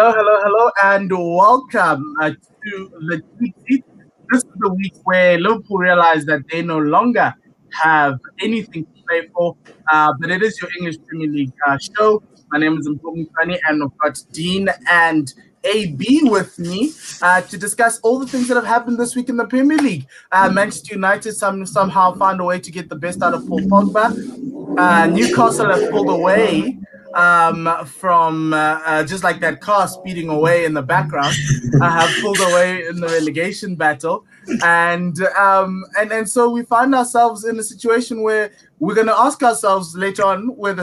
Hello, and welcome to the Cheat Sheet. This is the week where Liverpool realized that they no longer have anything to play for, but it is your English Premier League show. My name is imploded, and I've got Dean and AB with me to discuss all the things that have happened this week in the Premier League. Manchester United somehow found a way to get the best out of Paul Pogba. Newcastle have pulled away from just like that car speeding away in the background. Have pulled away in the relegation battle, and so we find ourselves in a situation where we're going to ask ourselves later on what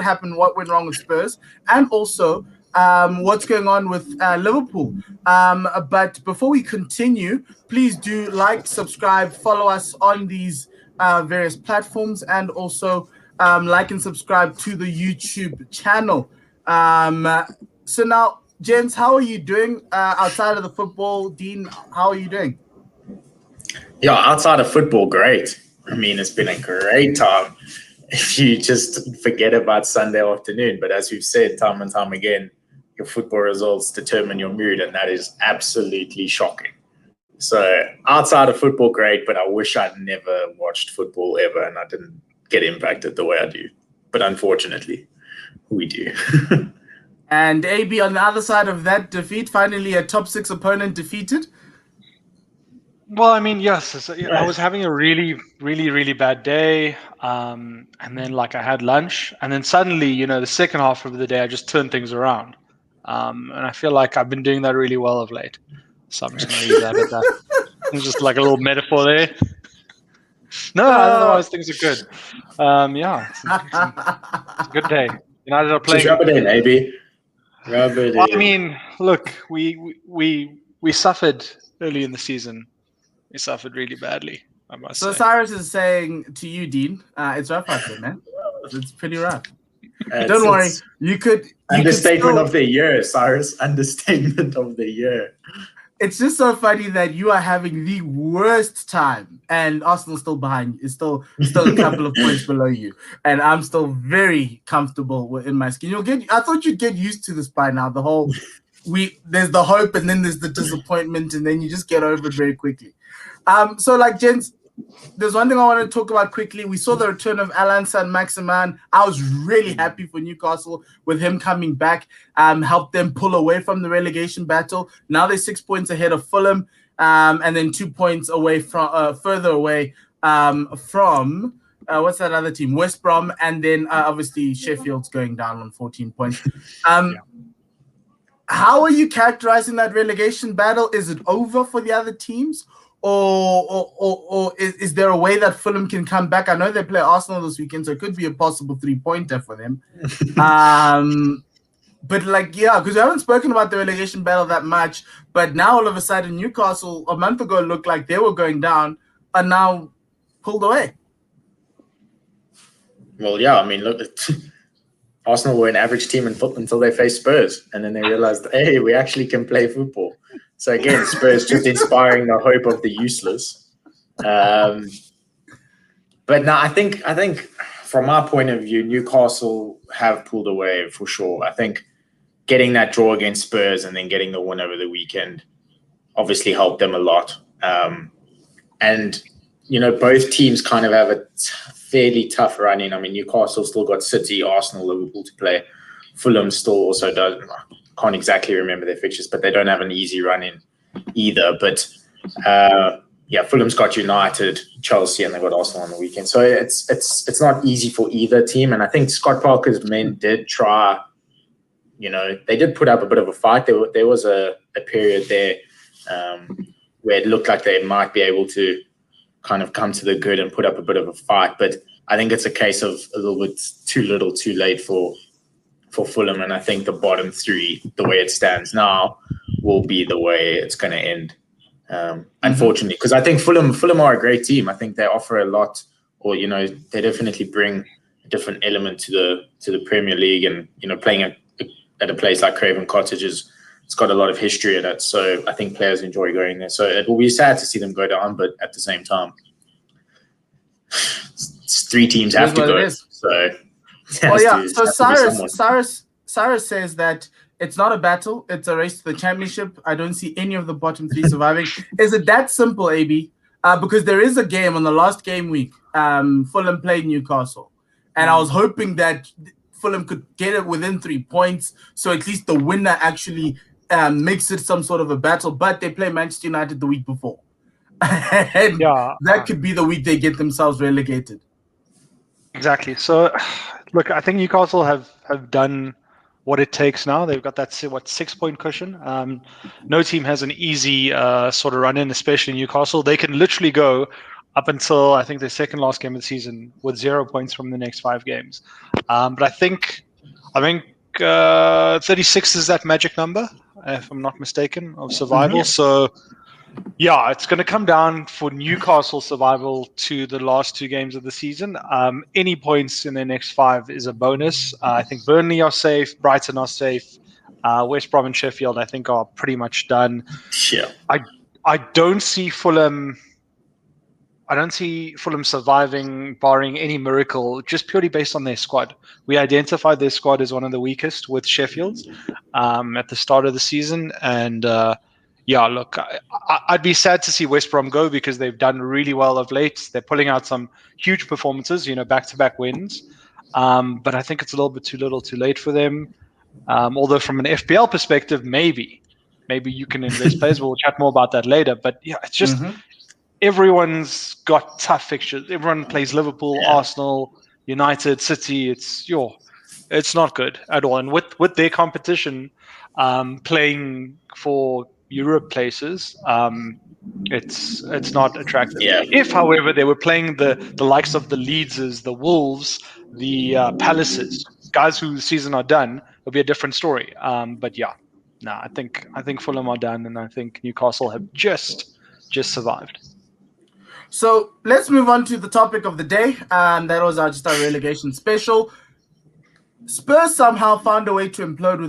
happened, what went wrong with Spurs, and also what's going on with Liverpool. But before we continue, please do like, subscribe, follow us on these various platforms, and also like and subscribe to the YouTube channel. So now, gents, how are you doing outside of the football? Dean, how are you doing? Yeah, outside of football, great. I mean, it's been a great time if you just forget about Sunday afternoon. But as we've said time and time again, your football results determine your mood, and that is absolutely shocking. So outside of football, great, but I wish I'd never watched football ever and I didn't get impacted the way I do. But unfortunately, we do. And AB, on the other side of that defeat, finally a top 6 opponent defeated. Well, I mean, yes, I was having a really bad day. And then I had lunch, and then suddenly, the second half of the day, I just turned things around. And I feel like I've been doing that really well of late. So I'm just going to leave that at that. It's just like a little metaphor there. No, otherwise things are good. Yeah, it's a good day. United are playing. Just rub it in, AB. Rub it in. I mean, look, we suffered early in the season. We suffered really badly, I must say. Cyrus is saying to you, Dean, it's rough out there, man. It's pretty rough. Don't worry. You could understatement of the year, Cyrus. Understatement of the year. It's just so funny that you are having the worst time, and Arsenal's still behind. It's still a couple of points below you, and I'm still very comfortable in my skin. I thought you'd get used to this by now. There's the hope, and then there's the disappointment, and then you just get over it very quickly. So, gents, there's one thing I want to talk about quickly. We saw the return of Alan Saint-Maximin. I was really happy for Newcastle with him coming back, helped them pull away from the relegation battle. Now they're 6 points ahead of Fulham, and then 2 points away from further away from what's that other team? West Brom, and then obviously Sheffield's going down on 14 points. How are you characterizing that relegation battle? Is it over for the other teams? Or is there a way that Fulham can come back? I know they play Arsenal this weekend, so it could be a possible 3-pointer for them. But because we haven't spoken about the relegation battle that much, but now all of a sudden Newcastle a month ago looked like they were going down, and now pulled away. Well, yeah, I mean, look, Arsenal were an average team until they faced Spurs, and then they realized, hey, we actually can play football. So again, Spurs just inspiring the hope of the useless. But no, I think from our point of view, Newcastle have pulled away for sure. I think getting that draw against Spurs and then getting the win over the weekend obviously helped them a lot. And both teams kind of have a fairly tough run in. I mean, Newcastle still got City, Arsenal, Liverpool to play. Fulham still also does. Can't exactly remember their fixtures, but they don't have an easy run in either. But Fulham's got United, Chelsea, and they've got Arsenal on the weekend. So it's not easy for either team. And I think Scott Parker's men did try. They did put up a bit of a fight. There was a period there where it looked like they might be able to kind of come to the good and put up a bit of a fight. But I think it's a case of a little bit too little, too late for Fulham, and I think the bottom three, the way it stands now, will be the way it's going to end. Unfortunately, because I think Fulham are a great team. I think they offer a lot, or they definitely bring a different element to the Premier League, and playing at a place like Craven Cottage it's got a lot of history in it. So I think players enjoy going there. So it will be sad to see them go down, but at the same time, 3 teams have to go. So Well, yeah. So Cyrus says that It's not a battle. It's a race to the championship. I don't see any of the bottom three surviving. Is it that simple, AB? Because there is a game on the last game week. Fulham played Newcastle. And I was hoping that Fulham could get it within 3 points. So at least the winner actually makes it some sort of a battle. But they play Manchester United the week before. And that could be the week they get themselves relegated. Exactly. So, look, I think Newcastle have done what it takes now. They've got that 6-point cushion. No team has an easy sort of run in, especially Newcastle. They can literally go up until I think the second last game of the season with 0 points from the next 5 games. But I think 36 is that magic number, if I'm not mistaken, of survival. So. Yeah, it's going to come down for Newcastle survival to the last 2 games of the season. Any points in their next 5 is a bonus. I think Burnley are safe, Brighton are safe, West Brom and Sheffield I think are pretty much done. Yeah. I don't see Fulham. I don't see Fulham surviving, barring any miracle, just purely based on their squad. We identified their squad as one of the weakest with Sheffield's at the start of the season, and. Yeah, look, I'd be sad to see West Brom go because they've done really well of late. They're pulling out some huge performances, back-to-back wins. But I think it's a little bit too little too late for them. Although from an FPL perspective, maybe you can invest players. We'll chat more about that later. But yeah, it's just everyone's got tough fixtures. Everyone plays Liverpool, Arsenal, United, City. It's not good at all. And with their competition playing for Europe places, it's not attractive. Yeah. If, however, they were playing the likes of the Leedses, the Wolves, the Palaces, guys whose season are done, it'll be a different story. But yeah, no, I think Fulham are done, and I think Newcastle have just survived. So let's move on to the topic of the day. That was just our relegation special. Spurs somehow found a way to implode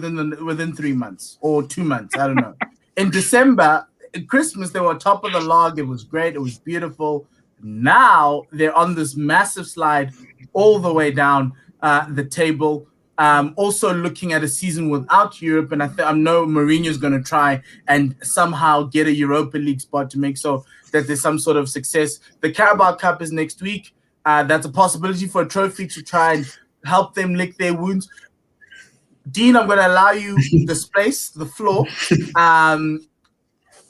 within 3 months or 2 months. I don't know. In December, Christmas, they were top of the log. It was great. It was beautiful. Now they're on this massive slide all the way down the table. Also looking at a season without Europe, and I know Mourinho is going to try and somehow get a Europa League spot to make so that there's some sort of success. The Carabao Cup is next week. That's a possibility for a trophy to try and help them lick their wounds. Dean, I'm going to allow you the space, the floor.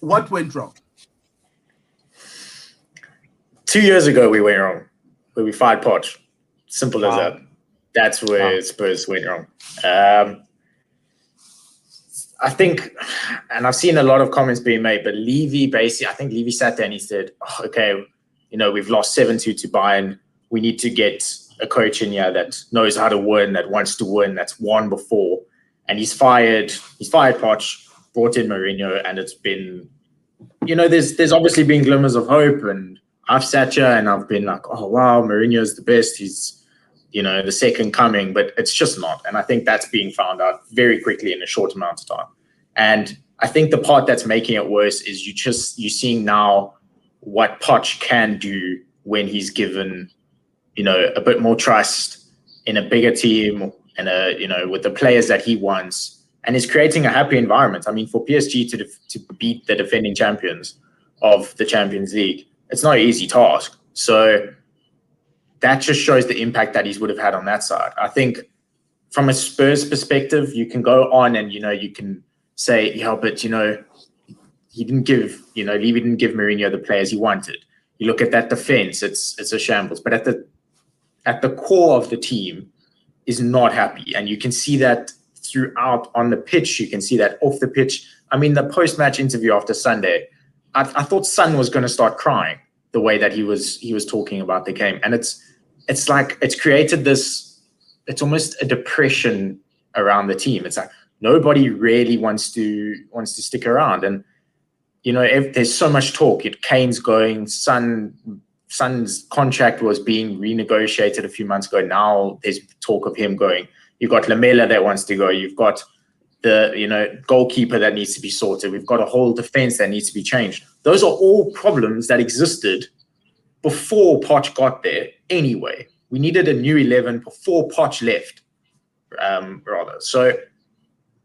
What went wrong? 2 years ago, we went wrong. Where we fired Poch. Simple as that. That's where Spurs went wrong. I think, and I've seen a lot of comments being made, but I think Levy sat there and he said, okay, we've lost 7-2 to Bayern. We need to get a coach in here that knows how to win, that wants to win, that's won before. And he's fired Poch, brought in Mourinho, and it's been, there's obviously been glimmers of hope, and I've sat here and I've been like, oh wow, Mourinho's the best. He's, the second coming, but it's just not. And I think that's being found out very quickly in a short amount of time. And I think the part that's making it worse is you're seeing now what Poch can do when he's given, a bit more trust in a bigger team and with the players that he wants, and is creating a happy environment. I mean, for PSG to beat the defending champions of the Champions League, it's not an easy task. So that just shows the impact that he would have had on that side. I think from a Spurs perspective, you can go on and, you can say, but, he didn't give, Levy didn't give Mourinho the players he wanted. You look at that defense, it's a shambles. But at the core of the team is not happy. And you can see that throughout on the pitch. You can see that off the pitch. I mean, the post-match interview after Sunday, I thought Son was going to start crying the way that he was talking about the game. And it's like it's created this, it's almost a depression around the team. It's like nobody really wants to stick around. And, if there's so much talk, Kane's going, Son's contract was being renegotiated a few months ago. Now there's talk of him going. You've got Lamela that wants to go. You've got the goalkeeper that needs to be sorted. We've got a whole defense that needs to be changed. Those are all problems that existed before Poch got there anyway. We needed a new 11 before Poch left, rather. So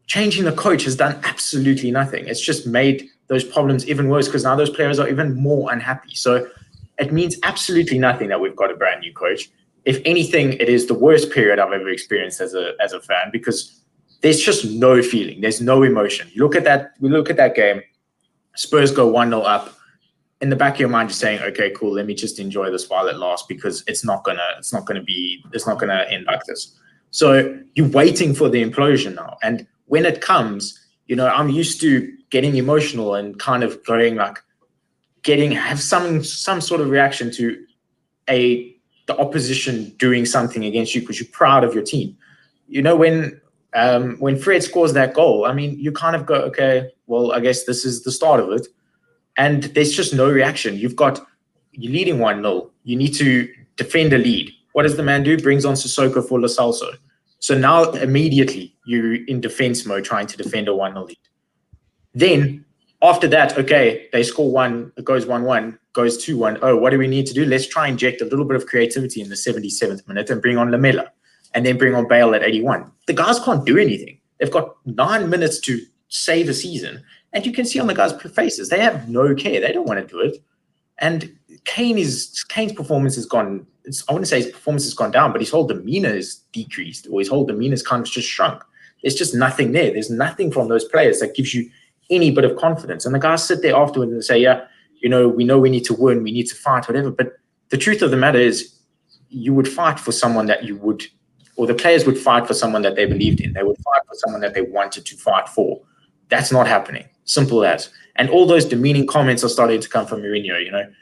changing the coach has done absolutely nothing. It's just made those problems even worse because now those players are even more unhappy. So it means absolutely nothing that we've got a brand new coach. If anything, it is the worst period I've ever experienced as a fan because there's just no feeling. There's no emotion. We look at that game, Spurs go 1-0 up. In the back of your mind, you're saying, okay, cool, let me just enjoy this while it lasts because it's not gonna end like this. So you're waiting for the implosion now. And when it comes, I'm used to getting emotional and kind of going like have some sort of reaction to the opposition doing something against you because you're proud of your team. When Fred scores that goal, I mean, you kind of go, okay, well, I guess this is the start of it. And there's just no reaction. You're leading 1-0. You need to defend a lead. What does the man do? Brings on Sissoko for Lo Celso. So now immediately you're in defense mode trying to defend a 1-0 lead. Then after that, okay, they score one, it goes 1-1, goes 2-1. Oh, what do we need to do? Let's try and inject a little bit of creativity in the 77th minute and bring on Lamela and then bring on Bale at 81. The guys can't do anything. They've got 9 minutes to save a season. And you can see on the guys' faces, they have no care. They don't want to do it. And Kane's performance has gone, I wouldn't say his performance has gone down, but his whole demeanor is decreased, or his whole demeanor is kind of just shrunk. There's just nothing there. There's nothing from those players that gives you any bit of confidence. And the guys sit there afterwards and say, yeah, we know we need to win, we need to fight, whatever. But the truth of the matter is you would fight for someone that you would, or the players would fight for someone that they believed in. They would fight for someone that they wanted to fight for. That's not happening. Simple as. And all those demeaning comments are starting to come from Mourinho.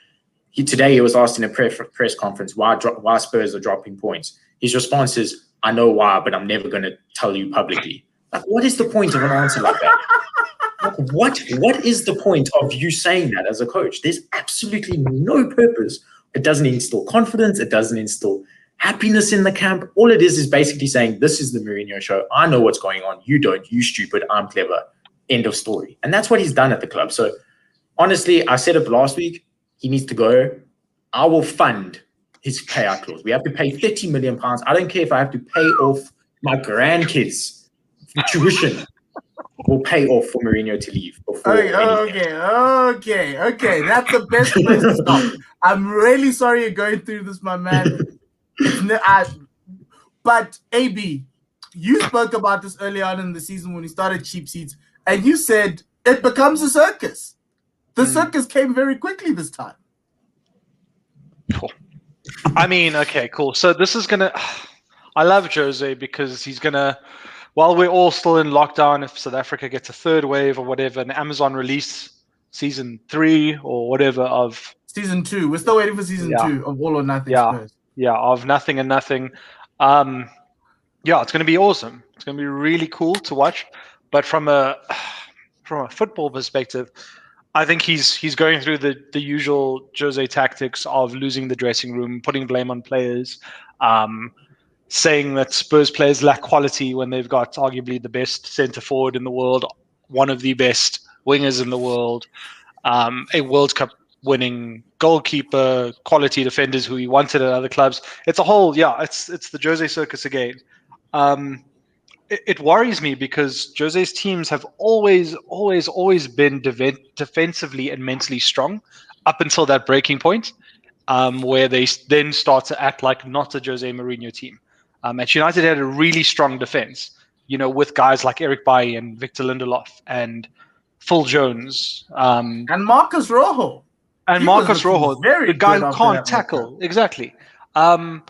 Today he was asked in a press conference why Spurs are dropping points. His response is, I know why, but I'm never going to tell you publicly. Like, what is the point of an answer like that? Like, what is the point of you saying that as a coach? There's absolutely no purpose. It doesn't instill confidence. It doesn't instill happiness in the camp. All it is basically saying, this is the Mourinho show. I know what's going on. You don't. You stupid. I'm clever. End of story. And that's what he's done at the club. So honestly, I said it last week, he needs to go. I will fund his payout clause. We have to pay £30 million. I don't care if I have to pay off my grandkids for tuition. We'll pay off for Mourinho to leave. Okay. That's the best place to stop. I'm really sorry you're going through this, my man. But AB, you spoke about this early on in the season when we started Cheap Seats, and you said it becomes a circus. The circus came very quickly this time. Cool. I mean, okay, cool. So this is gonna. I love Jose because he's gonna. While we're all still in lockdown, if South Africa gets a third wave or whatever, and Amazon release season 3 or whatever of season 2, we're still waiting for season 2 of All or Nothing. Spurs. Of Nothing and Nothing. It's going to be awesome. It's going to be really cool to watch. But from a football perspective, I think he's going through the usual Jose tactics of losing the dressing room, putting blame on players, saying that Spurs players lack quality when they've got arguably the best centre forward in the world, one of the best wingers in the world, a World Cup winning goalkeeper, quality defenders who he wanted at other clubs. It's a whole, it's the Jose circus again. It worries me because Jose's teams have always been defensively and mentally strong up until that breaking point, where they then start to act like not a Jose Mourinho team. Manchester United had a really strong defense, with guys like Eric Bailly and Victor Lindelof and Phil Jones. And Marcus Rojo. The guy who can't tackle. Exactly. And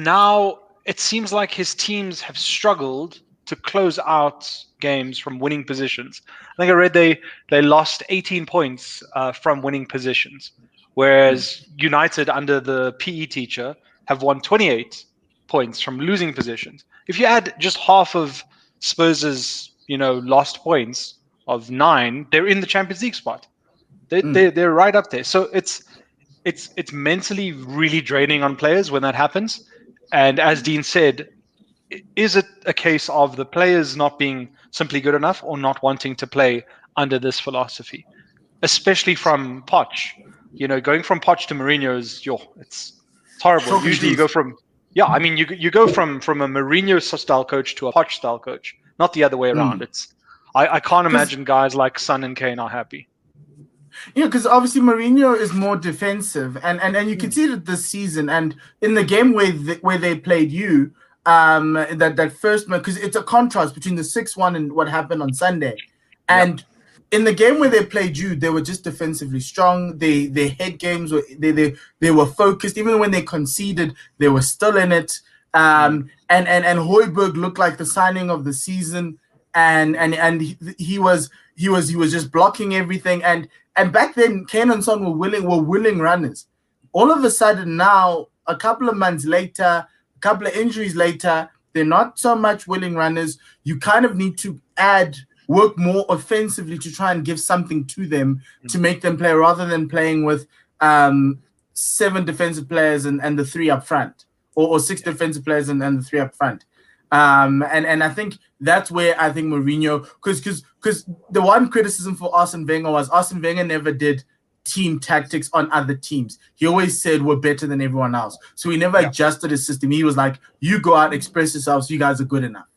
now it seems like his teams have struggled to close out games from winning positions. I think I read they lost 18 points from winning positions, whereas United under the PE teacher have won 28 points from losing positions. If you add just half of Spurs' lost points of 9, they're in the Champions League spot. They're right up there. So it's mentally really draining on players when that happens. And as Dean said, is it a case of the players not being simply good enough or not wanting to play under this philosophy, especially from Poch? Going from Poch to Mourinho is it's horrible. So usually you go from you go from a Mourinho style coach to a Poch style coach not the other way around. I can't imagine guys like Son and Kane are happy. Yeah, because obviously Mourinho is more defensive, and you can see it this season. And in the game where they played you, that first match, because it's a contrast between the 6-1 and what happened on Sunday, and in the game where they played you, they were just defensively strong. Their head games were they were focused. Even when they conceded, they were still in it. And Højbjerg looked like the signing of the season, and he was just blocking everything. And back then, Kane and Son were willing runners. All of a sudden now, a couple of months later, a couple of injuries later, they're not so much willing runners. You kind of need to work more offensively to try and give something to them to make them play, rather than playing with 7 defensive players and the 3 up front, or 6 defensive players and the 3 up front. And I think that's where I think Mourinho, because the one criticism for Arsene Wenger was Arsene Wenger never did team tactics on other teams. He always said we're better than everyone else. So he never adjusted his system. He was like, you go out, express yourselves, you guys are good enough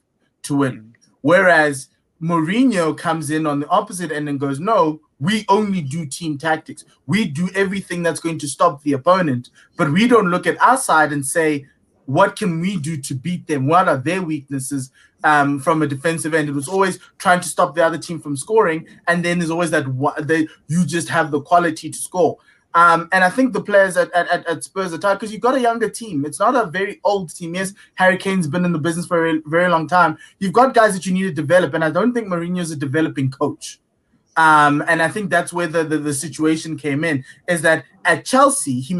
to win. Whereas Mourinho comes in on the opposite end and goes, no, we only do team tactics. We do everything that's going to stop the opponent, but we don't look at our side and say, what can we do to beat them? What are their weaknesses from a defensive end? It was always trying to stop the other team from scoring, and then there's always that you just have the quality to score. And I think the players at Spurs are tired because you've got a younger team. It's not a very old team. Yes, Harry Kane's been in the business for a very long time. You've got guys that you need to develop, and I don't think Mourinho's a developing coach. And I think that's where the situation came in, is that at Chelsea, he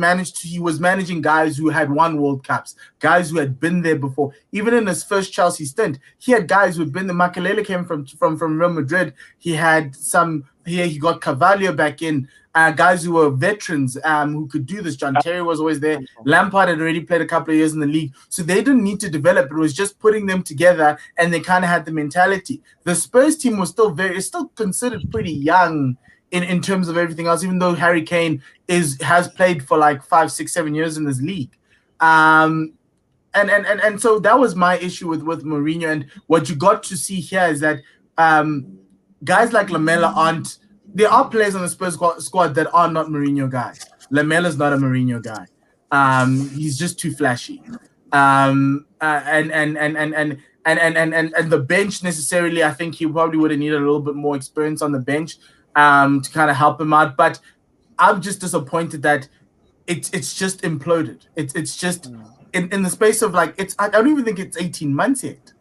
was managing guys who had won World Cups, guys who had been there before. Even in his first Chelsea stint, he had guys who had been there. Makelele came from Real Madrid. He had he got Carvalho back in, guys who were veterans who could do this. John Terry was always there. Lampard had already played a couple of years in the league. So they didn't need to develop. It was just putting them together, and they kind of had the mentality. The Spurs team was still considered pretty young in terms of everything else, even though Harry Kane has played for like 5, 6, 7 years in this league. And so that was my issue with Mourinho. And what you got to see here is that guys like Lamela there are players on the Spurs squad that are not Mourinho guys. Lamela's not a Mourinho guy. He's just too flashy. And the bench necessarily, I think he probably would have needed a little bit more experience on the bench to kind of help him out. But I'm just disappointed that it's just imploded. It's just in the space of like I don't even think it's 18 months yet.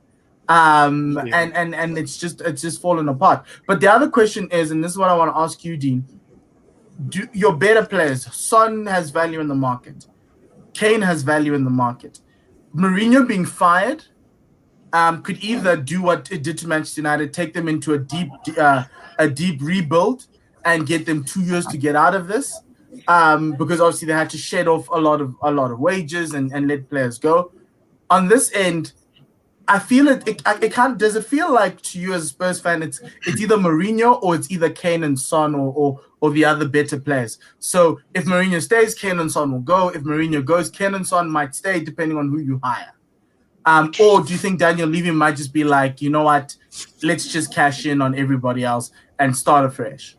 And it's just fallen apart. But the other question is, and this is what I want to ask you, Dean, do your better players, Son has value in the market, Kane has value in the market. Mourinho being fired could either do what it did to Manchester United, take them into a deep rebuild and get them 2 years to get out of this, because obviously they had to shed off a lot of wages and let players go. On this end, I feel it can't. Does it feel like to you as a Spurs fan, it's either Mourinho or it's either Kane and Son or the other better players? So if Mourinho stays, Kane and Son will go. If Mourinho goes, Kane and Son might stay, depending on who you hire. Or do you think Daniel Levy might just be like, you know what, let's just cash in on everybody else and start afresh?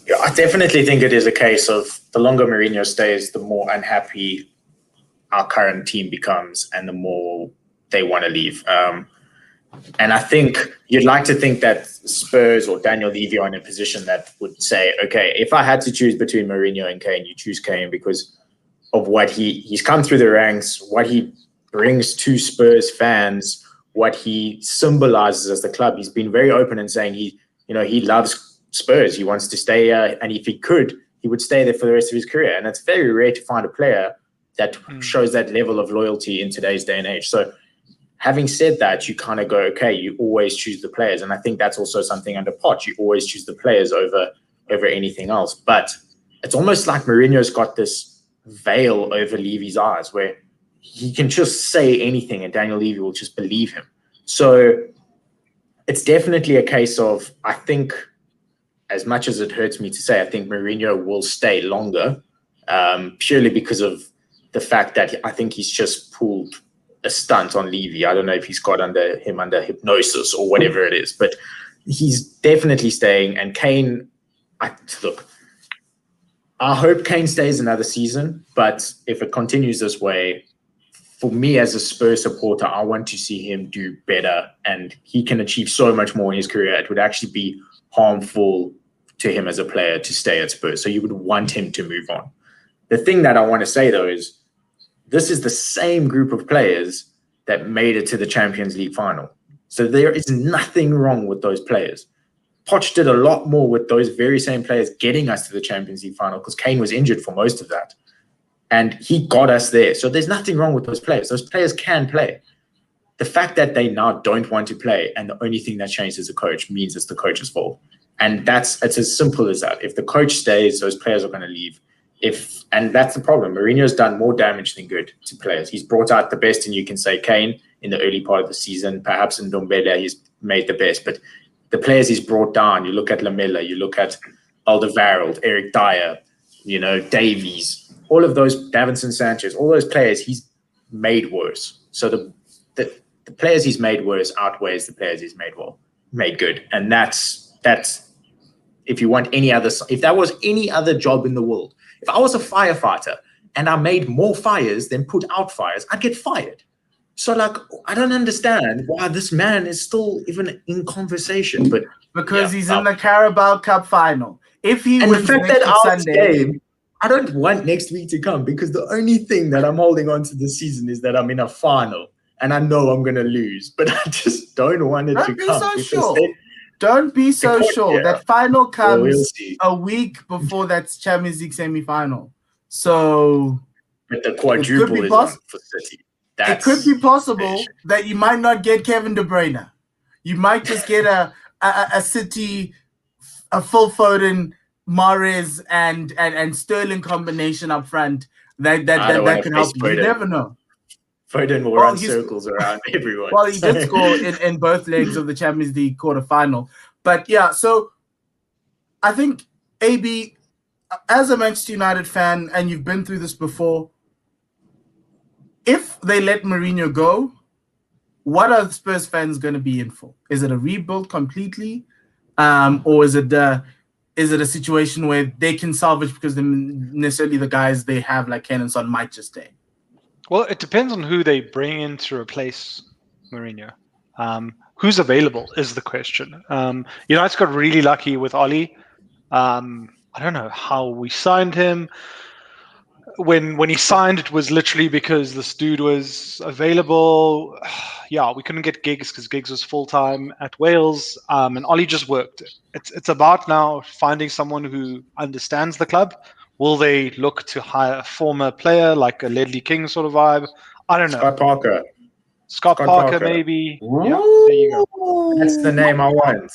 Yeah, I definitely think it is a case of the longer Mourinho stays, the more unhappy our current team becomes, and the more they want to leave. And I think you'd like to think that Spurs or Daniel Levy are in a position that would say, okay, if I had to choose between Mourinho and Kane, you choose Kane because of what he's come through the ranks, what he brings to Spurs fans, what he symbolizes as the club. He's been very open in saying he loves Spurs. He wants to stay here, and if he could, he would stay there for the rest of his career. And it's very rare to find a player that shows that level of loyalty in today's day and age. So having said that, you kind of go, okay, you always choose the players. And I think that's also something under Poch. You always choose the players over anything else. But it's almost like Mourinho's got this veil over Levy's eyes where he can just say anything and Daniel Levy will just believe him. So it's definitely a case of, I think, as much as it hurts me to say, I think Mourinho will stay longer, purely because of the fact that I think he's just pulled a stunt on Levy. I don't know if he's got under hypnosis or whatever it is, but he's definitely staying. And Kane, look, I hope Kane stays another season, but if it continues this way, for me as a Spurs supporter, I want to see him do better, and he can achieve so much more in his career. It would actually be harmful to him as a player to stay at Spurs. So you would want him to move on. The thing that I want to say, though, is this is the same group of players that made it to the Champions League final. So there is nothing wrong with those players. Poch did a lot more with those very same players getting us to the Champions League final because Kane was injured for most of that. And he got us there. So there's nothing wrong with those players. Those players can play. The fact that they now don't want to play and the only thing that changed is the coach means it's the coach's fault. And it's as simple as that. If the coach stays, those players are going to leave. And that's the problem. Mourinho's done more damage than good to players. He's brought out the best, and you can say Kane in the early part of the season, perhaps in Ndombele, he's made the best. But the players he's brought down, you look at Lamela, you look at Alderweireld, Eric Dyer, Davies, all of those, Davinson Sanchez, all those players he's made worse. So the players he's made worse outweighs the players he's made good. And that's if you want if that was any other job in the world, if I was a firefighter and I made more fires than put out fires, I'd get fired. So I don't understand why this man is still even in conversation. But because he's in the Carabao Cup final. If he and wins the fact that our Sunday, game, I don't want next week to come because the only thing that I'm holding on to this season is that I'm in a final and I know I'm going to lose, but I just don't want it to come. Don't be so sure. That final comes a week before that Champions League semi-final. So but the quadruple is on for City. It could be possible that you might not get Kevin De Bruyne. You might just get a City, a Phil Foden, Mahrez, and Sterling combination up front that can help you. You never know. Foden will run circles around everyone. Well, he did score in both legs of the Champions League quarterfinal. But yeah, so I think, AB, as a Manchester United fan, and you've been through this before, if they let Mourinho go, what are the Spurs fans going to be in for? Is it a rebuild completely? Or is it a situation where they can salvage because necessarily the guys they have like Kane and Son might just stay? Well, it depends on who they bring in to replace Mourinho. Who's available is the question. United's got really lucky with Oli. I don't know how we signed him. When he signed, it was literally because this dude was available. Yeah, we couldn't get Giggs because Giggs was full-time at Wales, and Oli just worked. It's about now finding someone who understands the club. Will they look to hire a former player like a Ledley King sort of vibe? I don't know. Scott Parker, maybe. Ooh. Yeah, there you go. That's the name I want.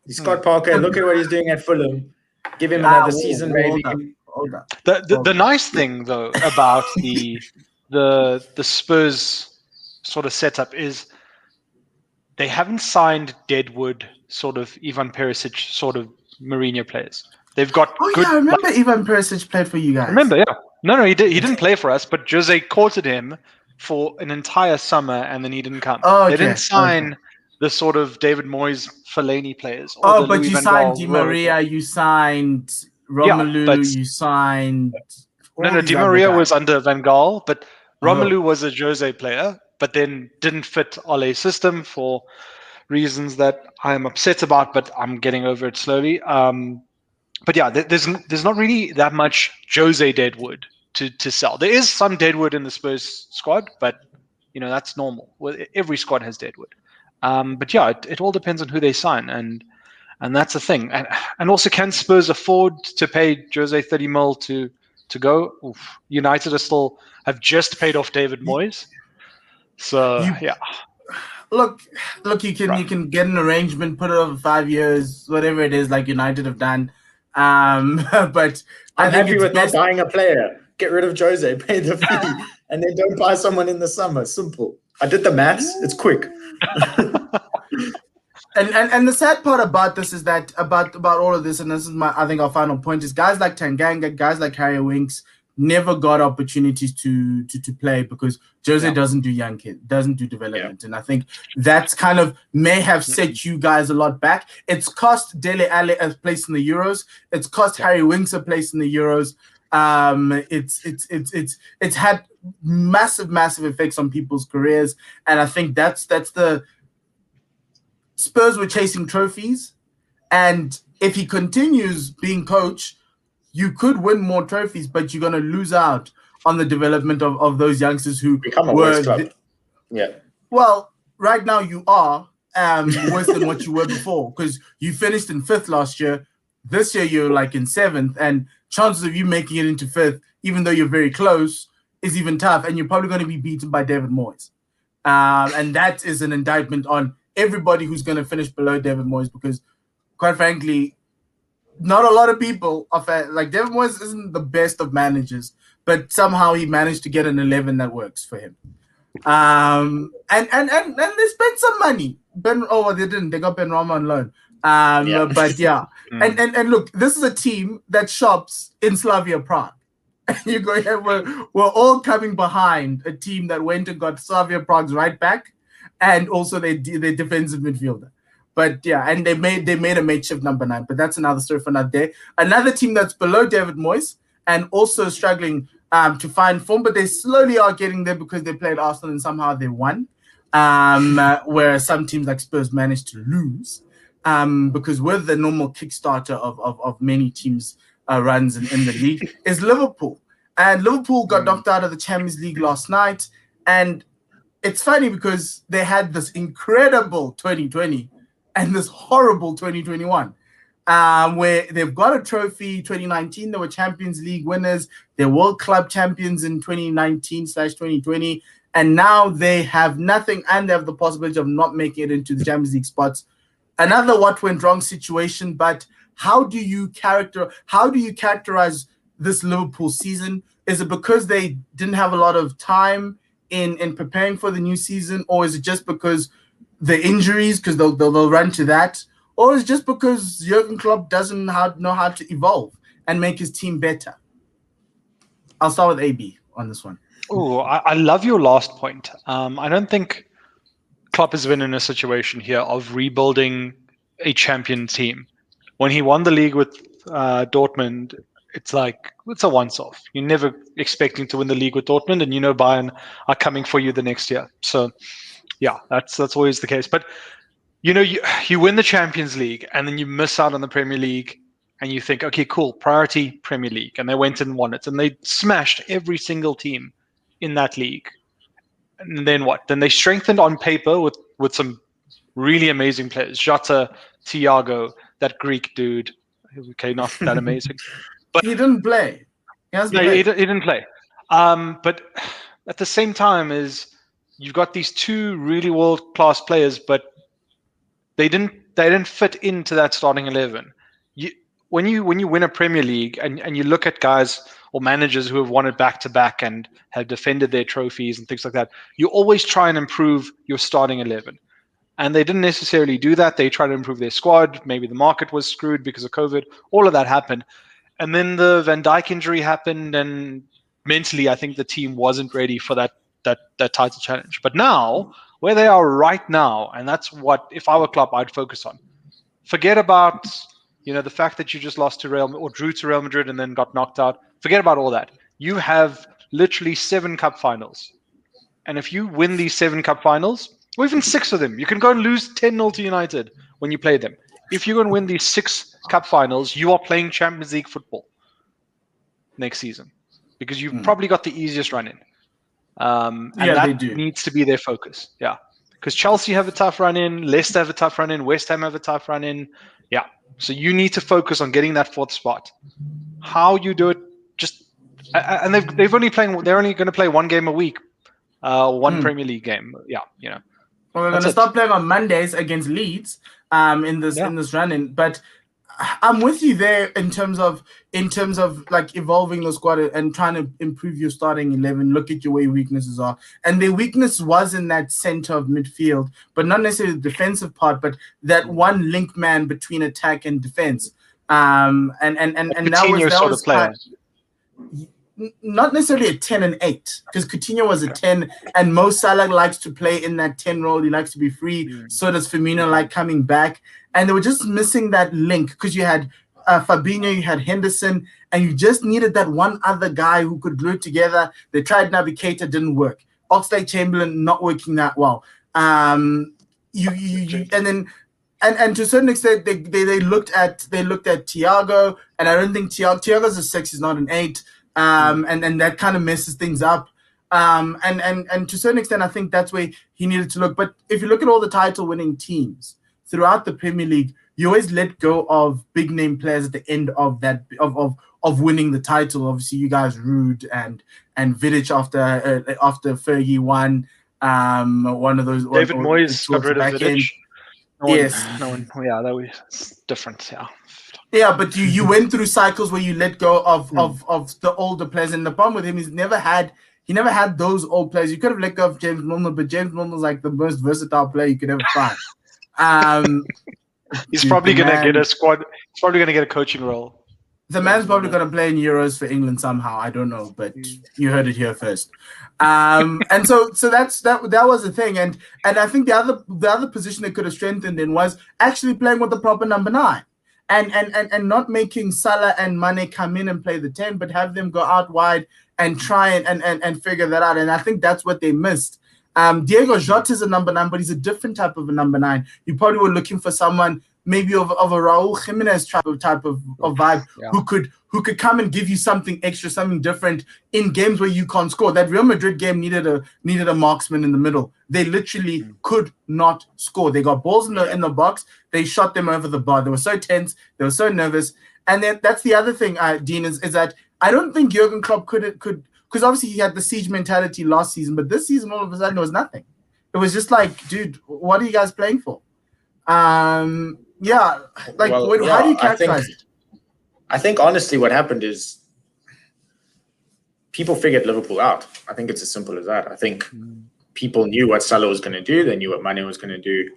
Scott Parker, look at what he's doing at Fulham. Give him another season, maybe. Hold on. The nice thing though about the Spurs sort of setup is they haven't signed Deadwood sort of Ivan Perisic sort of Mourinho players. They've got good. Yeah, I remember Ivan Perisic played for you guys. Remember, yeah. No, he didn't play for us, but Jose courted him for an entire summer and then he didn't come. Okay. They didn't sign the sort of David Moyes, Fellaini players. But you signed Di Maria, you signed Romelu, you signed... No, Di Maria was under Van Gaal, but Romelu was a Jose player, but then didn't fit Ole's system for reasons that I'm upset about, but I'm getting over it slowly. But yeah, there's not really that much Jose Deadwood to sell. There is some Deadwood in the Spurs squad, but that's normal. Every squad has Deadwood. But yeah, it all depends on who they sign, and that's the thing. And also, can Spurs afford to pay Jose 30 mil to go? Oof. United have just paid off David Moyes. So yeah. Look, you can get an arrangement, put it over 5 years, whatever it is, like United have done. But I'm happy with not buying a player. Get rid of Jose, pay the fee, and then don't buy someone in the summer. Simple. I did the maths. It's quick. And the sad part about this is that about all of this, and this is I think our final point is guys like Tanganga, guys like Harry Winks, never got opportunities to play because Jose Yeah. doesn't do young kids, doesn't do development. And I think that's kind of may have set you guys a lot back. It's cost Dele Alli a place in the Euros. It's cost Harry Winks a place in the Euros. It's had massive effects on people's careers. And I think that's the Spurs were chasing trophies. And if he continues being coach, you could win more trophies, but you're going to lose out on the development of those youngsters who become a worse club. Well, right now you are worse than what you were before because you finished in 5th last year. This year you're like in 7th, and chances of you making it into 5th, even though you're very close, is even tough. And you're probably going to be beaten by David Moyes. And that is an indictment on everybody who's going to finish below David Moyes because, quite frankly, not a lot of people are like David Moyes isn't the best of managers, but somehow he managed to get an 11 that works for him. And they spent some money. They didn't. They got Ben Rama on loan. But yeah. And look, this is a team that shops in Slavia Prague. You go here, we're all coming behind a team that went and got Slavia Prague's right back and also their defensive midfielder. But yeah, and they made a makeshift number 9, but that's another story for another day. Another team that's below David Moyes and also struggling to find form, but they slowly are getting there because they played Arsenal and somehow they won. Whereas some teams like Spurs managed to lose because with the normal Kickstarter of many teams runs in the league is Liverpool. And Liverpool got knocked out of the Champions League last night. And it's funny because they had this incredible 2020 and this horrible 2021, where they've got a trophy. 2019, they were Champions League winners. They're World Club champions in 2019/2020. And now they have nothing and they have the possibility of not making it into the Champions League spots. Another what went wrong situation, but how do you characterize this Liverpool season? Is it because they didn't have a lot of time in preparing for the new season, or is it just because the injuries, because they'll run to that, or is it just because Jurgen Klopp doesn't know how to evolve and make his team better? I'll start with AB on this one. Oh, I love your last point. I don't think Klopp has been in a situation here of rebuilding a champion team. When he won the league with Dortmund, it's like it's a once-off. You're never expecting to win the league with Dortmund, and Bayern are coming for you the next year. So, yeah, that's always the case. But you win the Champions League, and then you miss out on the Premier League, and you think, okay, cool, priority Premier League, and they went and won it, and they smashed every single team in that league. And then what? Then they strengthened on paper with some really amazing players. Jota, Thiago, that Greek dude. Okay, not that amazing. But he didn't play. He didn't play. But at the same time, you've got these two really world-class players, but they didn't fit into that starting 11. When you win a Premier League and you look at guys or managers who have won it back-to-back and have defended their trophies and things like that, you always try and improve your starting 11. And they didn't necessarily do that. They tried to improve their squad. Maybe the market was screwed because of COVID. All of that happened. And then the Van Dijk injury happened, and mentally, I think the team wasn't ready for that title challenge. But now, where they are right now, and that's what, if I were Klopp, I'd focus on. Forget about the fact that you just lost to drew to Real Madrid and then got knocked out. Forget about all that. You have literally 7 cup finals, and if you win these 7 cup finals, or even 6 of them, you can go and lose 10-0 to United when you play them. If you're going to win these 6 cup finals, you are playing Champions League football next season because you've probably got the easiest run in. And that needs to be their focus. Yeah. Because Chelsea have a tough run in, Leicester have a tough run in, West Ham have a tough run in. Yeah. So you need to focus on getting that 4th spot. How you do it, and they're only going to play 1 game a week, one Premier League game. Yeah. Well, we're going to start playing on Mondays against Leeds in this run-in. But I'm with you there in terms of like evolving the squad and trying to improve your starting 11. Look at where your weaknesses are, and their weakness was in that center of midfield, but not necessarily the defensive part, but that one link man between attack and defense. And that was player. not necessarily a 10 and 8, because Coutinho was a 10, and Mo Salah likes to play in that 10 role. He likes to be free. So does Firmino like coming back. And they were just missing that link, because you had Fabinho, you had Henderson, and you just needed that one other guy who could glue it together. They tried Navigator, didn't work. Oxlade-Chamberlain not working that well. And then to a certain extent, they looked at Thiago, and I don't think Thiago's a 6, he's not an 8, and that kind of messes things up. And to a certain extent, I think that's where he needed to look. But if you look at all the title-winning teams throughout the Premier League, you always let go of big name players at the end of that of winning the title. Obviously, you guys, Ruud and Vidic after Fergie won. One of those. David Moyes got rid of Vidic. No one. Yeah, that was different. Yeah. Yeah, but you went through cycles where you let go of the older players, and the problem with him is he never had those old players. You could have let go of James Milner, but James Milner's like the most versatile player you could ever find. He's probably going to get a squad. He's probably going to get a coaching role. The man's probably going to play in Euros for England somehow. I don't know, but you heard it here first. And so that was the thing. And I think the other position they could have strengthened in was actually playing with the proper number 9. And not making Salah and Mane come in and play the 10, but have them go out wide and try and figure that out. And I think that's what they missed. Diego Jota is a number 9, but he's a different type of a number 9. You probably were looking for someone maybe of a Raul Jimenez type of vibe, who could come and give you something extra, something different in games where you can't score. That Real Madrid game needed a marksman in the middle. They literally could not score. They got balls in the box. They shot them over the bar. They were so tense. They were so nervous. And then that's the other thing, Dean, is that I don't think Jurgen Klopp could, because obviously he had the siege mentality last season, but this season all of a sudden it was nothing. It was just like, dude, what are you guys playing for? How do you characterize it? I think honestly what happened is people figured Liverpool out. I think it's as simple as that. I think people knew what Salah was going to do. They knew what Mane was going to do.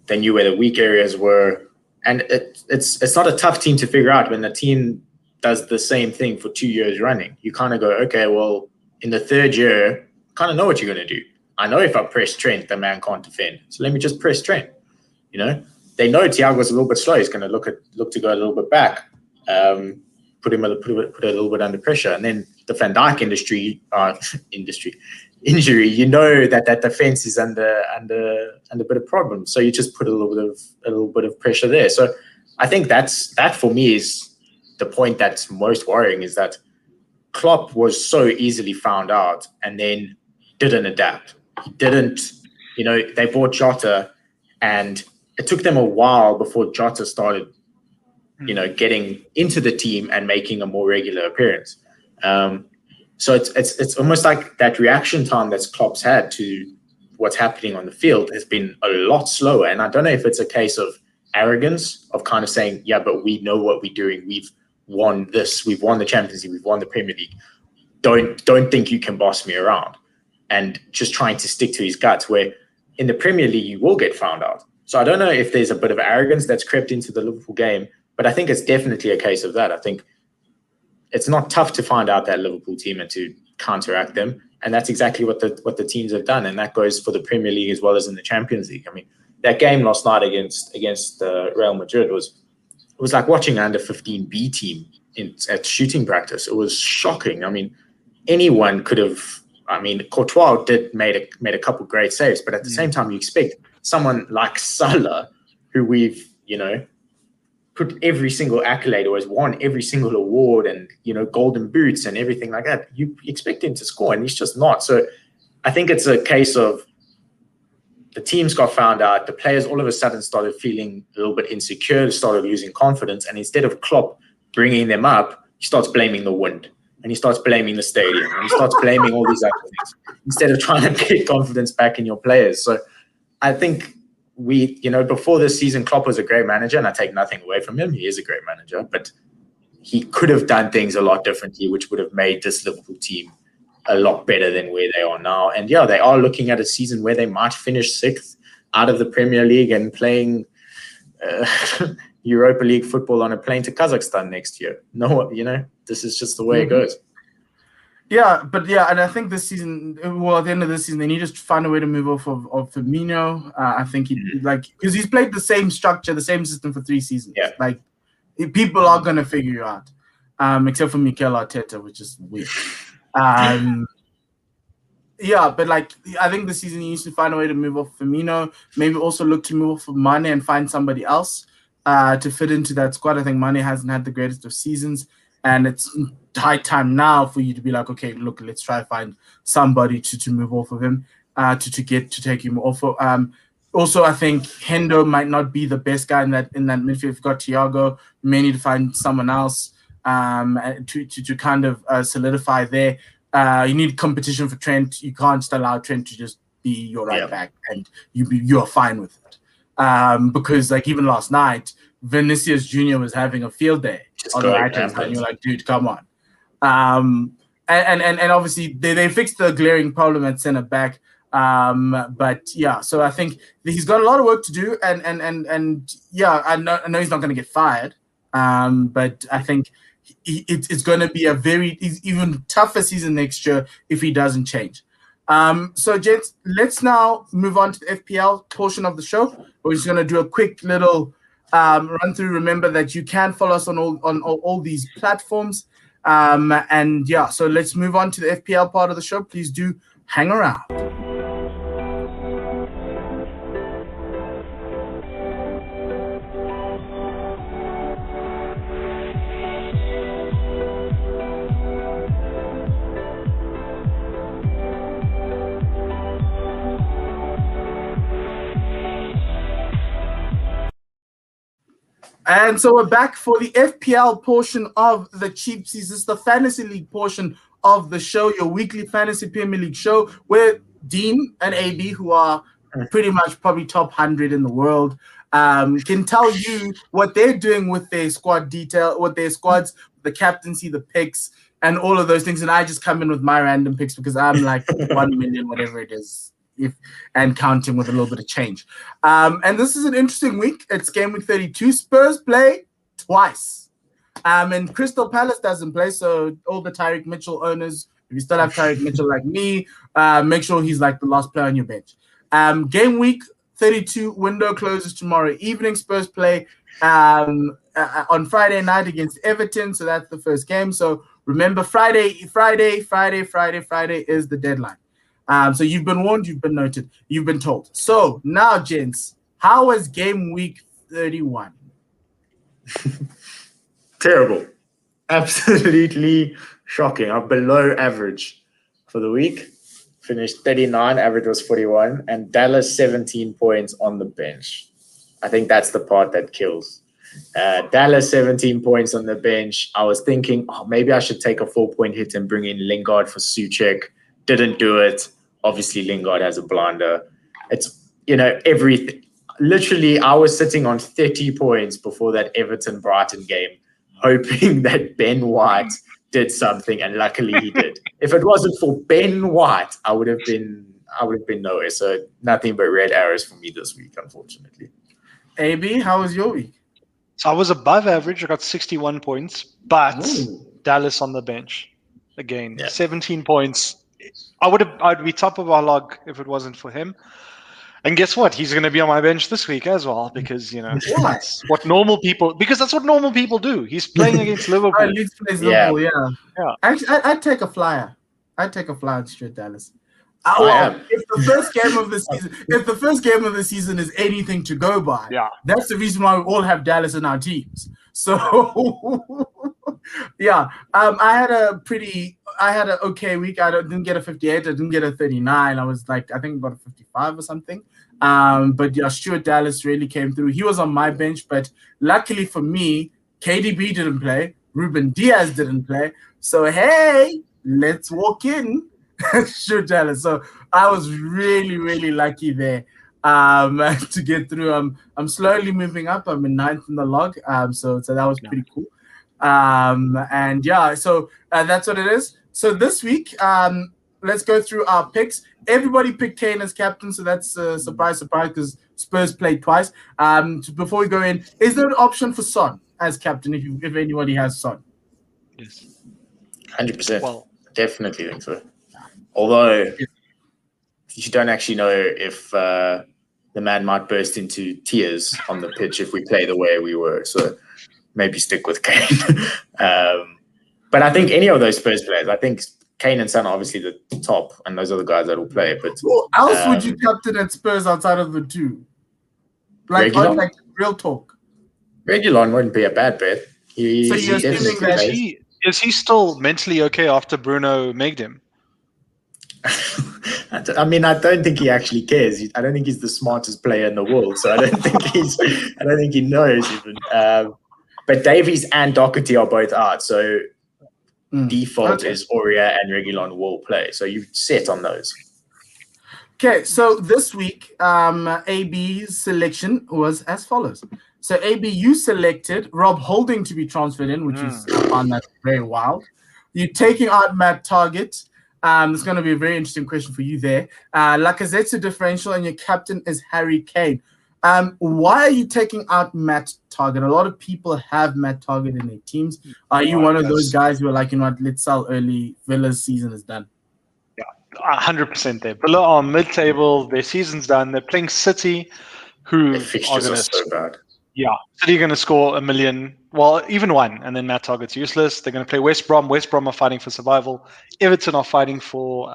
They knew where the weak areas were. And it's not a tough team to figure out when the team does the same thing for 2 years running. You kind of go, okay, well, in the third year, kind of know what you're going to do. I know if I press Trent, the man can't defend. So let me just press Trent. You know, they know Thiago's a little bit slow. He's going to look to go a little bit back, put a little bit under pressure, and then the Van Dijk injury. You know that defense is under a bit of problem. So you just put a little bit of pressure there. So I think that for me is the point that's most worrying, is that Klopp was so easily found out and then didn't adapt. He didn't. You know, they bought Jota, and it took them a while before Jota started, getting into the team and making a more regular appearance. So it's almost like that reaction time that Klopp's had to what's happening on the field has been a lot slower. And I don't know if it's a case of arrogance of kind of saying, yeah, but we know what we're doing. We've won this. We've won the Champions League. We've won the Premier League. Don't think you can boss me around. And just trying to stick to his guts, where in the Premier League you will get found out. So I don't know if there's a bit of arrogance that's crept into the Liverpool game, but I think it's definitely a case of that. I think it's not tough to find out that Liverpool team and to counteract them, and that's exactly what the teams have done, and that goes for the Premier League as well as in the Champions League. I mean, that game last night against Real Madrid was like watching an under-15 B team at shooting practice. It was shocking. I mean, anyone could have. I mean, Courtois made a couple great saves, but at the same time, you expect someone like Salah, who we've, put every single accolade or has won every single award and, golden boots and everything like that. You expect him to score, and he's just not. So I think it's a case of the teams got found out. The players all of a sudden started feeling a little bit insecure, started losing confidence. And instead of Klopp bringing them up, he starts blaming the wind. And he starts blaming the stadium, and he starts blaming all these other things instead of trying to get confidence back in your players. So I think before this season, Klopp was a great manager, and I take nothing away from him. He is a great manager, but he could have done things a lot differently, which would have made this Liverpool team a lot better than where they are now. And yeah, they are looking at a season where they might finish 6th out of the Premier League and playing Europa League football on a plane to Kazakhstan next year. No, this is just the way it goes. Yeah, and I think this season, at the end of this season, they need to find a way to move off of Firmino. I think because he's played the same structure, the same system for 3 seasons. Yeah. Like, people are gonna figure you out, except for Mikel Arteta, which is weird. Yeah, but I think this season he needs to find a way to move off Firmino. Maybe also look to move off of Mane and find somebody else to fit into that squad. I think Mane hasn't had the greatest of seasons, and it's high time now for you to be like, okay, look, let's try to find somebody to move off of him, to take him off. Also, I think Hendo might not be the best guy in that midfield. You've got Thiago. You may need to find someone else to kind of solidify there. You need competition for Trent. You can't just allow Trent to just be your right back and you're fine with it. Because even last night, Vinicius Jr. was having a field day on the right hand side. And you're like, dude, come on. And obviously they fixed the glaring problem at centre back. But yeah, so I think he's got a lot of work to do, and yeah, I know he's not going to get fired. But I think it's going to be a very even tougher season next year if he doesn't change. So gents, let's now move on to the FPL portion of the show. We're just going to do a quick little run through. Remember that you can follow us on all these platforms. And yeah, so let's move on to the FPL part of the show. Please do hang around. And so we're back for the FPL portion of the Cheap Seats. This is the Fantasy League portion of the show, your weekly Fantasy Premier League show, where Dean and AB, who are pretty much probably top 100 in the world, can tell you what they're doing with their squad detail, with their squads, the captaincy, the picks, and all of those things. And I just come in with my random picks because I'm like 1 million, whatever it is. And counting with a little bit of change. And this is an interesting week. It's game week 32. Spurs play twice. And Crystal Palace doesn't play, so all the Tyreek Mitchell owners, if you still have Tyreek Mitchell like me, make sure he's like the last player on your bench. Game week 32 window closes tomorrow evening. Spurs play on Friday night against Everton, so that's the first game. So remember, Friday is the deadline. So you've been warned, you've been noted, you've been told. So now, gents, how was game week 31? Terrible. Absolutely shocking. I'm below average for the week. Finished 39, average was 41, and Dallas 17 points on the bench. I think that's the part that kills. Dallas 17 points on the bench. I was thinking, maybe I should take a 4-point hit and bring in Lingard for Souček. Didn't do it. Obviously, Lingard has a blinder. It's, everything. Literally, I was sitting on 30 points before that Everton-Brighton game, hoping that Ben White did something, and luckily he did. If it wasn't for Ben White, I would have been nowhere. So nothing but red arrows for me this week, unfortunately. AB, how was your week? So I was above average. I got 61 points, but Dallas on the bench again, 17 points. I'd be top of our log if it wasn't for him. And guess what? He's going to be on my bench this week as well because, that's what normal people do. He's playing against Liverpool. Leeds plays Liverpool, yeah. Actually, I'd take a flyer. I'd take a flyer on straight Dallas. If the first game of the season is anything to go by, that's the reason why we all have Dallas in our teams. So I had an okay week. I didn't get a 58. I didn't get a 39. I was I think about a 55 or something. But yeah, Stuart Dallas really came through. He was on my bench, but luckily for me, KDB didn't play. Ruben Diaz didn't play. So hey, let's walk in. Stuart Dallas. So I was really, really lucky there to get through. I'm slowly moving up. I'm in 9th in the log. So that was pretty cool. And yeah, so that's what it is. So this week, let's go through our picks. Everybody picked Kane as captain, so that's a surprise, because Spurs played twice. Before we go in, is there an option for Son as captain if anybody has Son? Yes. 100%. Well, Definitely think so. Although you don't actually know if the man might burst into tears on the pitch if we play the way we were. So maybe stick with Kane. But I think any of those Spurs players, I think Kane and Son are obviously the top, and those are the guys that will play. But who else would you captain at Spurs outside of the two? Like real talk. Reguilon wouldn't be a bad bet. So you're assuming that is he still mentally okay after Bruno megged him? I mean, I don't think he actually cares. I don't think he's the smartest player in the world, so I don't think he knows even. But Davies and Doherty are both out, so default is Aurier and Reguilon will play. So you set on those. Okay, so this week, AB's selection was as follows. So AB, you selected Rob Holding to be transferred in, which is I found that very wild. You're taking out Matt Target. It's going to be a very interesting question for you there. Lacazette's a differential, and your captain is Harry Kane. Why are you taking out Matt Target? A lot of people have Matt Target in their teams. Are you one of those guys who are like, you know what, let's sell early, Villa's season is done? 100% there. Villa are mid-table. Their season's done. They're playing City, who their fixtures are so bad. Yeah, City are going to score 1 million. Well, even one, and then Matt Target's useless. They're going to play West Brom. West Brom are fighting for survival. Everton are fighting for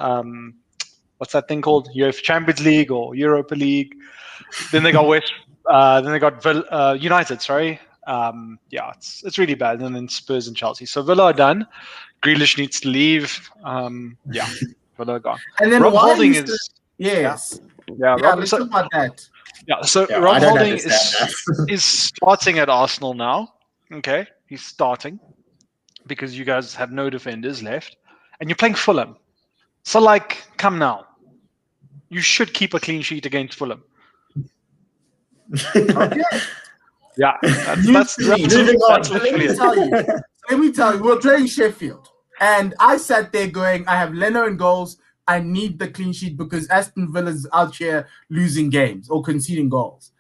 what's that thing called? UEFA Champions League or Europa League. Then they got United. Sorry. Yeah, it's really bad. And then Spurs and Chelsea. So Villa are done. Grealish needs to leave. Yeah. Villa gone. And then Rob Holding is yes. Yeah, let's talk about that. Yeah, so Rob Holding is starting at Arsenal now. Okay, he's starting because you guys have no defenders left, and you're playing Fulham. So, like, come now. You should keep a clean sheet against Fulham. Okay. Yeah, that's literally it. Let me tell you, we're playing Sheffield, and I sat there going, I have Leno in goals. I need the clean sheet because Aston Villa's out here losing games or conceding goals.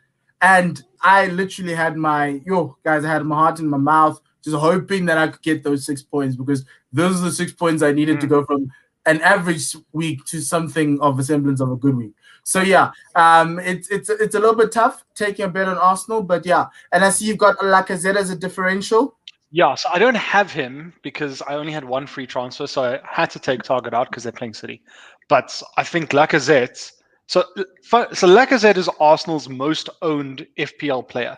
And I literally had I had my heart in my mouth, just hoping that I could get those 6 points because those are the 6 points I needed to go from an average week to something of a semblance of a good week. So yeah, it's a little bit tough taking a bet on Arsenal, but yeah. And I see you've got Lacazette as a differential. Yeah, so I don't have him because I only had one free transfer, so I had to take Target out because they're playing City. But I think Lacazette. So Lacazette is Arsenal's most owned FPL player,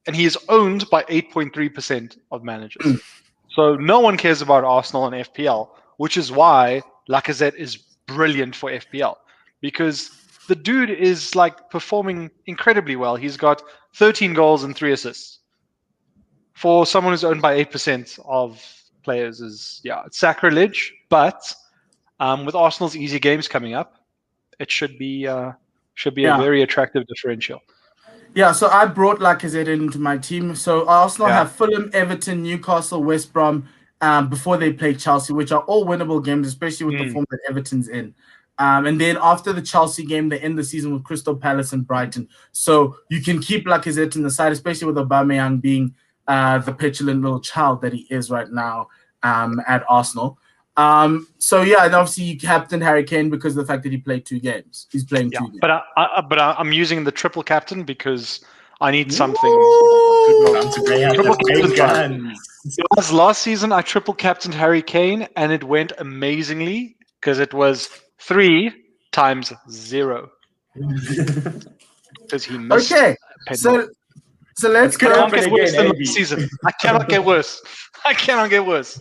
and he is owned by 8.3% of managers. So no one cares about Arsenal and FPL, which is why Lacazette is brilliant for FPL because the dude is like performing incredibly well. He's got 13 goals and 3 assists. For someone who's owned by 8% of players it's sacrilege. But with Arsenal's easy games coming up, it should be a very attractive differential. Yeah, so I brought Lacazette into my team. So Arsenal have Fulham, Everton, Newcastle, West Brom before they play Chelsea, which are all winnable games, especially with the form that Everton's in. And then after the Chelsea game, they end the season with Crystal Palace and Brighton. So you can keep Lacazette in the side, especially with Aubameyang being the petulant little child that he is right now at Arsenal. So yeah, and obviously you captain Harry Kane because of the fact that he played 2 games. He's playing 2 games. But I'm using the triple captain because I need something. Last season I triple captained Harry Kane and it went amazingly because it was 3 times 0. Because he missed. Okay, so let's go. I can't get worse than last season. I cannot get worse. I cannot get worse.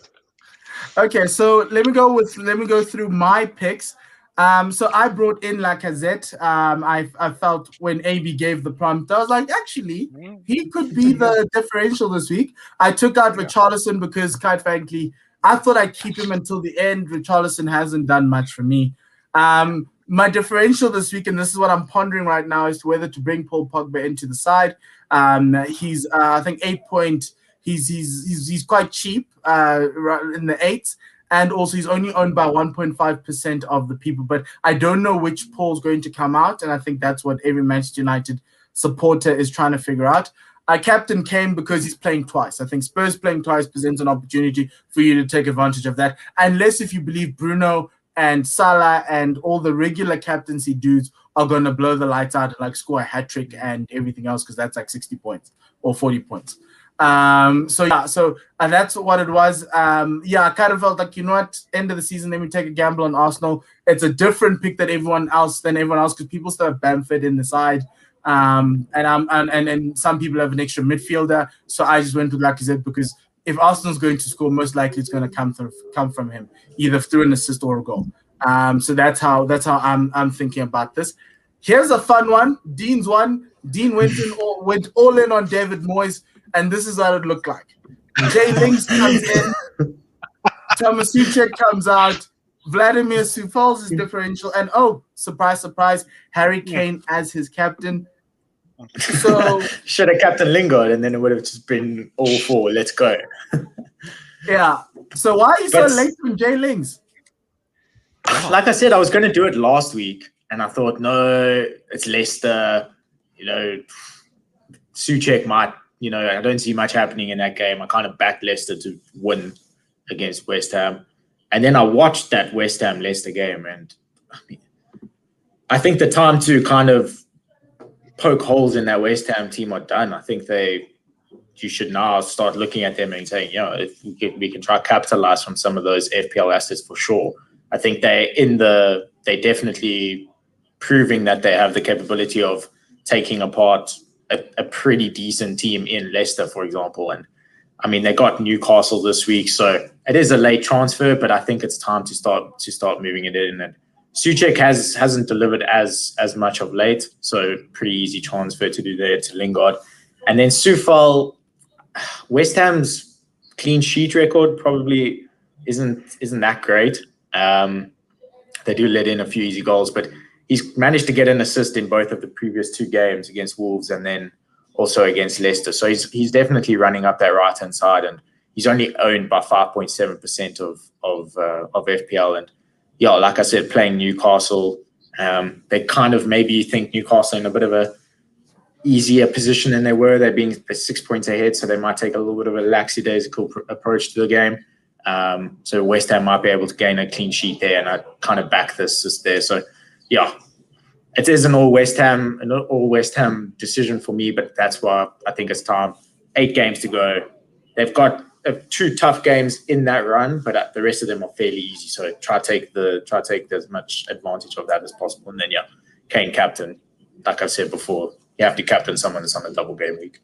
Okay, so let me go through my picks. So I brought in Lacazette. I felt when AB gave the prompt, I was like, actually, he could be the differential this week. I took out Richarlison because, quite frankly, I thought I'd keep him until the end. Richarlison hasn't done much for me. My differential this week, and this is what I'm pondering right now, is whether to bring Paul Pogba into the side. He's I think 8 point. He's quite cheap in the 8s. and also he's only owned by 1.5% of the people. But I don't know which poll's going to come out, and I think that's what every Manchester United supporter is trying to figure out. I captain Kane because he's playing twice. I think Spurs playing twice presents an opportunity for you to take advantage of that, unless if you believe Bruno and Salah and all the regular captaincy dudes are going to blow the lights out and like score a hat trick and everything else, because that's like 60 points or 40 points. So that's what it was. I kind of felt like, you know what, end of the season, let me take a gamble on Arsenal. It's a different pick than everyone else because people still have Bamford in the side. And some people have an extra midfielder, so I just went with Lacazette because if Arsenal's going to score, most likely it's going to come from him, either through an assist or a goal. So that's how I'm thinking about this. Here's a fun one. Dean's one. Dean went all in on David Moyes, and this is what it looked like. Jay Links comes in, Thomas Suchek comes out, Vladimir Sufals is differential, and surprise, surprise, Harry Kane as his captain. So should have captain Lingard, and then it would have just been all four. Let's go. Yeah. So why are you so late from Jay Lings? Like I said, I was going to do it last week, and I thought, no, it's Leicester. Suchek might. I don't see much happening in that game. I kind of backed Leicester to win against West Ham, and then I watched that West Ham Leicester game, and I think the time to kind of poke holes in that West Ham team are done. I think you should now start looking at them and saying, if we can try to capitalize from some of those FPL assets for sure. I think they're definitely proving that they have the capability of taking apart a pretty decent team in Leicester, for example. And I mean, they got Newcastle this week, so it is a late transfer, but I think it's time to start moving it in. And Suchek hasn't delivered as much of late, so pretty easy transfer to do there to Lingard. And then Sufal, West Ham's clean sheet record probably isn't that great. They do let in a few easy goals, but he's managed to get an assist in both of the previous two games against Wolves and then also against Leicester. So he's definitely running up that right-hand side, and he's only owned by 5.7% of FPL. And like I said, playing Newcastle, they kind of maybe think Newcastle in a bit of a easier position than they were. They're 6 points ahead, so they might take a little bit of a lackadaisical approach to the game. So West Ham might be able to gain a clean sheet there, and I kind of back this just there. So it is an all West Ham decision for me, but that's why I think it's time. 8 games to go. They've got 2 tough games in that run, but the rest of them are fairly easy. So try to take as much advantage of that as possible. And then Kane captain. Like I said before, you have to captain someone that's on a double game week.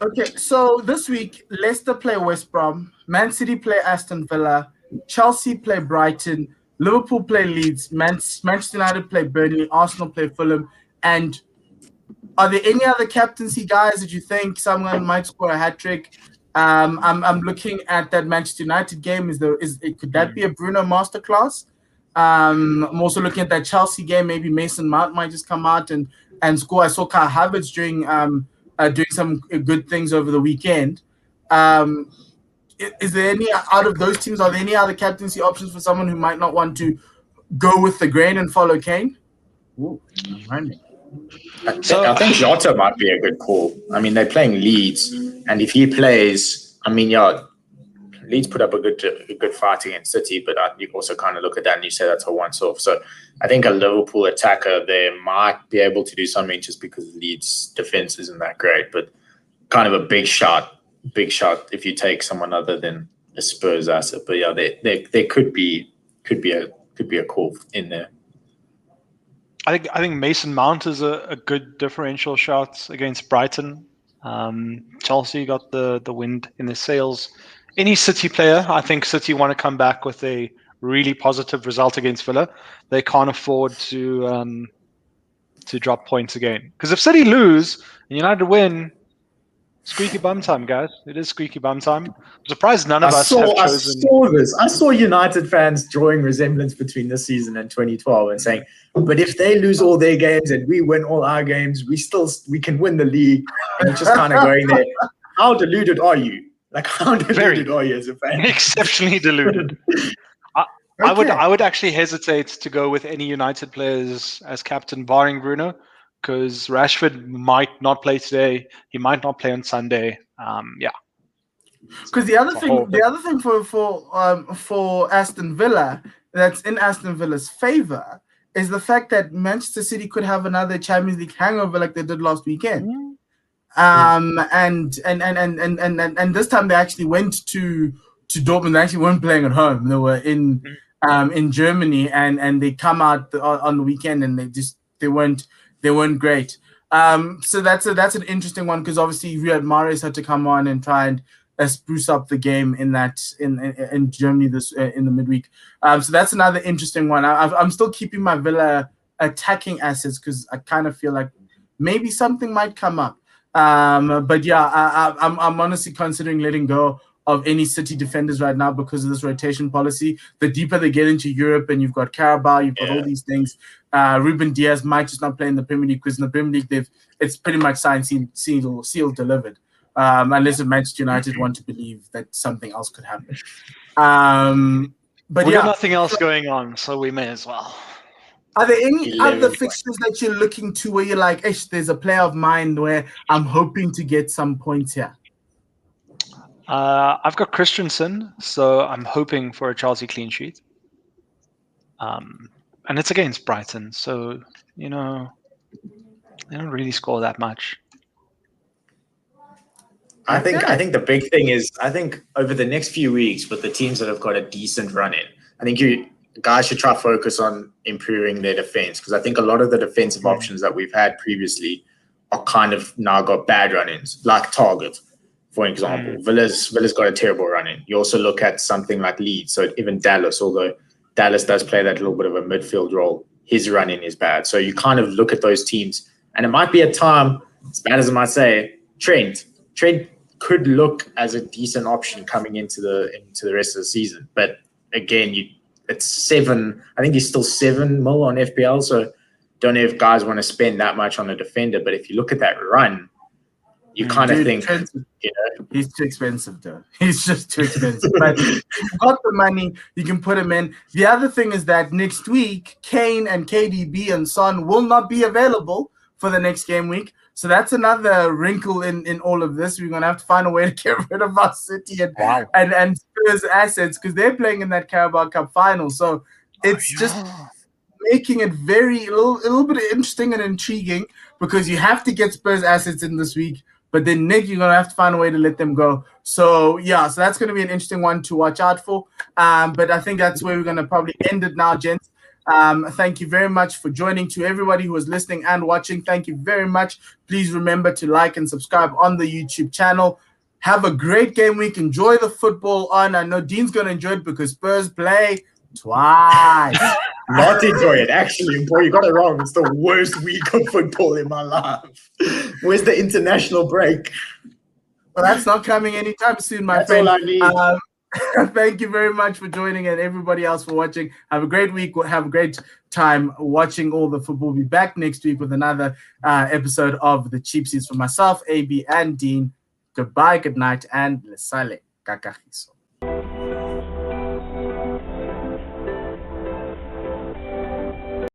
Okay, so this week Leicester play West Brom, Man City play Aston Villa, Chelsea play Brighton, Liverpool play Leeds, Manchester United play Burnley, Arsenal play Fulham. And are there any other captaincy guys that you think someone might score a hat trick? I'm looking at that Manchester United game. Could that be a Bruno masterclass? I'm also looking at that Chelsea game. Maybe Mason Mount might just come out and score. I saw Kai Havertz doing some good things over the weekend. Is there any out of those teams? Are there any other captaincy options for someone who might not want to go with the grain and follow Kane? Ooh, I think Jota might be a good call. I mean, they're playing Leeds, and if he plays, Leeds put up a good fight against City, but you also kind of look at that and you say that's a once-off. So I think a Liverpool attacker there might be able to do something just because Leeds' defense isn't that great, but kind of a big shot if you take someone other than a Spurs asset. But there could be a call in there. I think Mason Mount is a good differential shot against Brighton. Chelsea got the wind in their sails. Any City player, I think City want to come back with a really positive result against Villa. They can't afford to drop points again. Because if City lose and United win, squeaky bum time, guys. It is squeaky bum time. I'm surprised none of us have chosen. I saw United fans drawing resemblance between this season and 2012 and saying, but if they lose all their games and we win all our games, we can win the league. And you're just kind of going there. How deluded are you? Like, how deluded are you as a fan? Exceptionally deluded. I would actually hesitate to go with any United players as captain, barring Bruno, because Rashford might not play today. He might not play on Sunday. Yeah. Because the other thing for Aston Villa that's in Aston Villa's favor is the fact that Manchester City could have another Champions League hangover like they did last weekend. And this time they actually went to Dortmund. They actually weren't playing at home. They were in Germany, and they come out on the weekend, and they weren't great. So that's an interesting one, because obviously Riyad Mahrez had to come on and try and spruce up the game in Germany this in the midweek. So that's another interesting one. I'm still keeping my Villa attacking assets because I kind of feel like maybe something might come up. But yeah, I'm honestly considering letting go of any City defenders right now because of this rotation policy. The deeper they get into Europe, and you've got Carabao, you've got all these things. Ruben Diaz might just not play in the Premier League, because in the Premier League it's pretty much signed, sealed, delivered. Unless Manchester United want to believe that something else could happen. But we got nothing else going on, so we may as well. Are there any other fixtures that you're looking to where you're like, there's a player of mine where I'm hoping to get some points here? I've got Christensen, so I'm hoping for a Chelsea clean sheet. And it's against Brighton, so, they don't really score that much. I think the big thing is, I think over the next few weeks with the teams that have got a decent run in, I think guys should try to focus on improving their defense, because I think a lot of the defensive options that we've had previously are kind of now got bad run-ins, like Target, for example. Villa's got a terrible run-in. You also look at something like Leeds, so even Dallas, although Dallas does play that little bit of a midfield role, his run-in is bad. So you kind of look at those teams, and it might be a time, as bad as I might say, Trent could look as a decent option coming into the rest of the season. But again, it's 7. I think he's still 7 mil on FPL. So don't know if guys want to spend that much on a defender. But if you look at that run, you kind of think, he's too expensive, though. He's just too expensive. But if you've got the money, you can put him in. The other thing is that next week, Kane and KDB and Son will not be available for the next game week. So that's another wrinkle in all of this. We're going to have to find a way to get rid of our City and Spurs assets, because they're playing in that Carabao Cup final. So it's just making it a little bit interesting and intriguing, because you have to get Spurs assets in this week. But then, Nick, you're going to have to find a way to let them go. So, yeah, so that's going to be an interesting one to watch out for. But I think that's where we're going to probably end it now, gents. Thank you very much for joining. To everybody who is listening and watching, thank you very much. Please remember to like and subscribe on the YouTube channel. Have a great game week. Enjoy the football on. I know Dean's going to enjoy it because Spurs play twice. Not enjoy it, actually. Boy, you got it wrong. It's the worst week of football in my life. Where's the international break? Well, that's not coming anytime soon, my friend. That's all I need. Thank you very much for joining, and everybody else for watching. Have a great week. Have a great time watching all the football. We'll be back next week with another episode of the Cheap Seats for myself, AB, and Dean. Goodbye, good night, and lesale kakahiso.